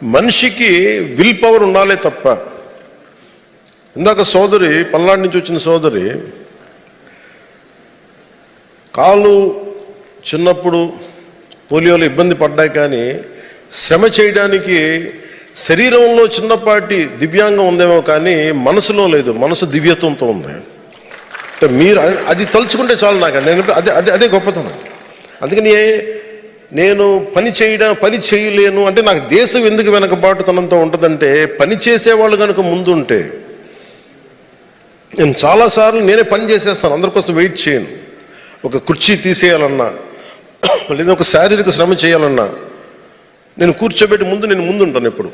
మనిషికి will power ఉండాలే తప్ప, ఇందాక సోదరి పల్నాడు నుంచి వచ్చిన సోదరి కాలు చిన్నప్పుడు పోలియోలో ఇబ్బంది పడ్డాయి, కానీ శ్రమ చేయడానికి శరీరంలో చిన్నపాటి దివ్యాంగం ఉందేమో కానీ మనసులో లేదు, మనసు దివ్యత్వంతో ఉంది. అంటే మీరు అది తలుచుకుంటే చాలు నాకు. నేను అదే గొప్పతనం. అందుకని నేను పని చేయలేను అంటే నాకు దేశం ఎందుకు వెనకబాటుతనంతో ఉంటుందంటే, పని చేసేవాళ్ళు కనుక ముందు ఉంటే నేను చాలాసార్లు నేనే పని చేసేస్తాను, అందరి కోసం వెయిట్ చేయను. ఒక కుర్చీ తీసేయాలన్నా లేదా ఒక శారీరక శ్రమ చేయాలన్నా నేను కూర్చోబెట్టి నేను ముందు ఉంటాను ఎప్పుడు.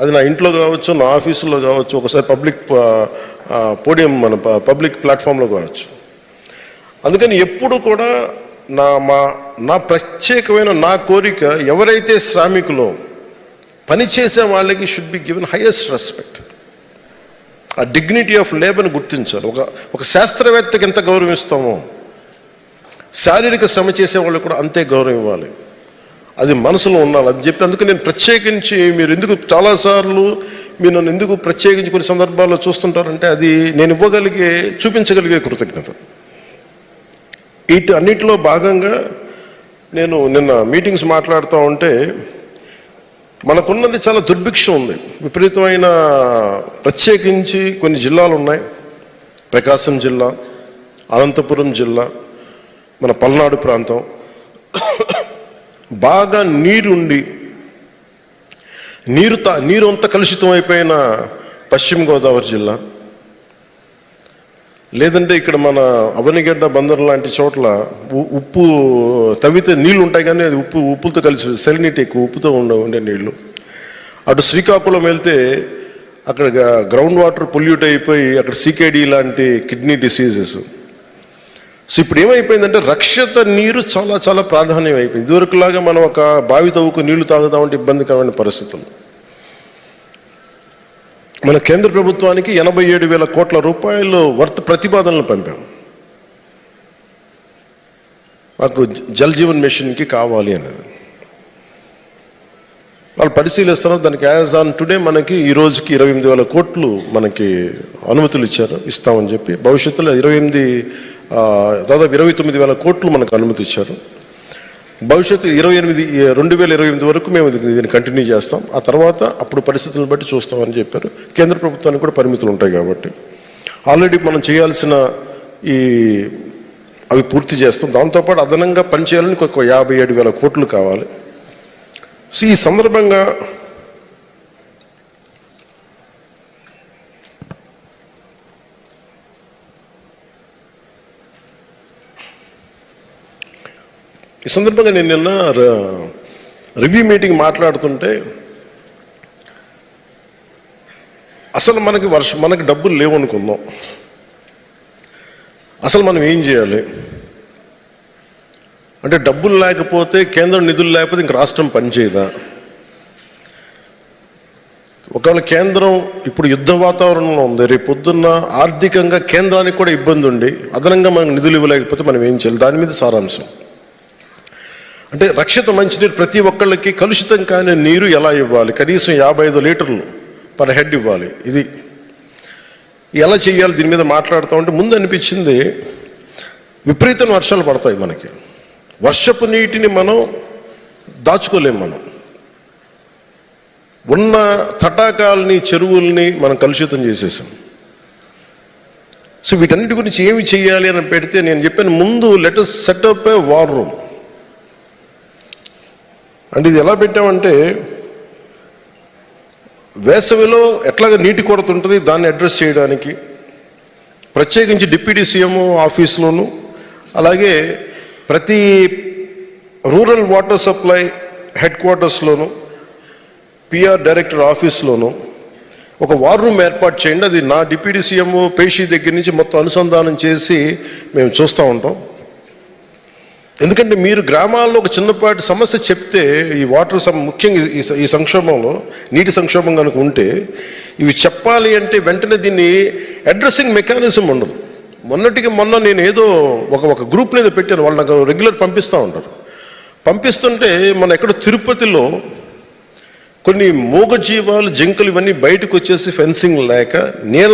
అది నా ఇంట్లో కావచ్చు, నా ఆఫీసులో కావచ్చు, ఒకసారి పబ్లిక్ పోడియం మన పబ్లిక్ ప్లాట్ఫామ్లో కావచ్చు. అందుకని ఎప్పుడు కూడా నా ప్రత్యేకమైన నా కోరిక, ఎవరైతే శ్రామికులో పనిచేసే వాళ్ళకి should be given highest respect. ఆ డిగ్నిటీ ఆఫ్ లేబర్ని గుర్తించాలి. ఒక శాస్త్రవేత్తకి ఎంత గౌరవిస్తామో శారీరక శ్రమ చేసే వాళ్ళకి కూడా అంతే గౌరవం ఇవ్వాలి. అది మనసులో ఉండాలి. అది చెప్పి అందుకే నేను ప్రత్యేకించి మీరు ఎందుకు చాలాసార్లు మీరు నన్ను ఎందుకు ప్రత్యేకించి కొన్ని సందర్భాల్లో చూస్తుంటారంటే, అది నేను చూపించగలిగే కృతజ్ఞత. అన్నిటిలో భాగంగా నేను నిన్న మీటింగ్స్ మాట్లాడుతూ ఉంటే, మనకున్నది చాలా దుర్భిక్షం ఉంది, విపరీతమైన. ప్రత్యేకించి కొన్ని జిల్లాలు ఉన్నాయి, ప్రకాశం జిల్లా, అనంతపురం జిల్లా, మన పల్నాడు ప్రాంతం, బాగా నీరుండి నీరు అంతా కలుషితం అయిపోయిన పశ్చిమ గోదావరి జిల్లా, లేదంటే ఇక్కడ మన అవనిగడ్డ బందర్ లాంటి చోట్ల ఉప్పు తవ్వితే నీళ్లు ఉంటాయి, కానీ అది ఉప్పులతో కలిసి సెలినిటీ ఎక్కువ, ఉప్పుతో ఉండే నీళ్లు. అటు శ్రీకాకుళం వెళ్తే అక్కడ గ్రౌండ్ వాటర్ పొల్యూట్ అయిపోయి అక్కడ సికేడి లాంటి కిడ్నీ డిసీజెస్. సో ఇప్పుడు ఏమైపోయిందంటే, రక్షిత నీరు చాలా చాలా ప్రాధాన్యం అయిపోయింది. ఇదివరకులాగా మనం ఒక బావి తవ్వుకు నీళ్లు తాగుదామంటే ఇబ్బందికరమైన పరిస్థితులు. మన కేంద్ర ప్రభుత్వానికి 87,000 కోట్ల రూపాయలు వర్త్ ప్రతిపాదనలు పంపాం. మాకు జల్ జీవన్ మిషన్కి కావాలి అనేది. వాళ్ళు పరిశీలిస్తున్నారు. దానికి యాజ్ ఆన్ టుడే మనకి ఈ రోజుకి 28,000 కోట్లు మనకి అనుమతులు ఇస్తామని చెప్పి, భవిష్యత్తులో దాదాపు 29,000 కోట్లు మనకు అనుమతి ఇచ్చారు. భవిష్యత్తు 2028 వరకు మేము దీన్ని కంటిన్యూ చేస్తాం. ఆ తర్వాత అప్పుడు పరిస్థితులను బట్టి చూస్తామని చెప్పారు. కేంద్ర ప్రభుత్వానికి కూడా పరిమితులు ఉంటాయి కాబట్టి ఆల్రెడీ మనం చేయాల్సిన అవి పూర్తి చేస్తాం. దాంతోపాటు అదనంగా పనిచేయాలని ఒక 57,000 కోట్లు కావాలి. సో ఈ సందర్భంగా నేను నిన్న రివ్యూ మీటింగ్ మాట్లాడుతుంటే, అసలు మనకి డబ్బులు లేవనుకుందాం, అసలు మనం ఏం చేయాలి అంటే, డబ్బులు లేకపోతే, కేంద్రం నిధులు లేకపోతే ఇంక రాష్ట్రం పనిచేయదా? ఒకవేళ కేంద్రం ఇప్పుడు యుద్ధ వాతావరణంలో ఉంది, రేపు పొద్దున్న ఆర్థికంగా కేంద్రానికి కూడా ఇబ్బంది ఉండి అదనంగా మనకు నిధులు ఇవ్వలేకపోతే మనం ఏం చేయాలి? దాని మీద సారాంశం. అంటే రక్షిత మంచినీరు ప్రతి ఒక్కళ్ళకి కలుషితం కాని నీరు ఎలా ఇవ్వాలి? కనీసం 55 లీటర్లు పర్ హెడ్ ఇవ్వాలి. ఇది ఎలా చేయాలి? దీని మీద మాట్లాడుతూ ఉంటే ముందు అనిపించింది, విపరీతం వర్షాలు పడతాయి మనకి, వర్షపు నీటిని మనం దాచుకోలేము. మనం ఉన్న తటాకాలని, చెరువుల్ని మనం కలుషితం చేసేసాం. సో వీటన్నిటి గురించి ఏమి చేయాలి అని పెడితే, నేను చెప్పాను ముందు let us set up a war room. అంటే ఇది ఎలా పెట్టామంటే, వేసవిలో ఎట్లాగా నీటి కొరత ఉంటుంది దాన్ని అడ్రస్ చేయడానికి ప్రత్యేకించి డిప్యూటీ సీఎం ఆఫీస్లోను, అలాగే ప్రతి రూరల్ వాటర్ సప్లై హెడ్ క్వార్టర్స్లోను, పిఆర్ డైరెక్టర్ ఆఫీస్లోను ఒక వార్ రూమ్ ఏర్పాటు చేయండి. అది నా డిప్యూటీ సీఎం పేషీ దగ్గర నుంచి మొత్తం అనుసంధానం చేసి మేము చూస్తూ ఉంటాం. ఎందుకంటే మీరు గ్రామాల్లో ఒక చిన్నపాటి సమస్య చెప్తే, ఈ వాటర్ ముఖ్యంగా ఈ సంక్షోభంలో నీటి సంక్షోభం కనుక ఉంటే, ఇవి చెప్పాలి అంటే వెంటనే దీన్ని అడ్రస్సింగ్ మెకానిజం ఉండదు. మొన్న నేను ఏదో ఒక గ్రూప్ని ఏదో పెట్టాను, వాళ్ళు నాకు రెగ్యులర్ పంపిస్తూ ఉంటారు. పంపిస్తుంటే మన ఎక్కడ తిరుపతిలో కొన్ని మూగజీవాలు జింకలు ఇవన్నీ బయటకు వచ్చేసి ఫెన్సింగ్ లేక నీళ్ళ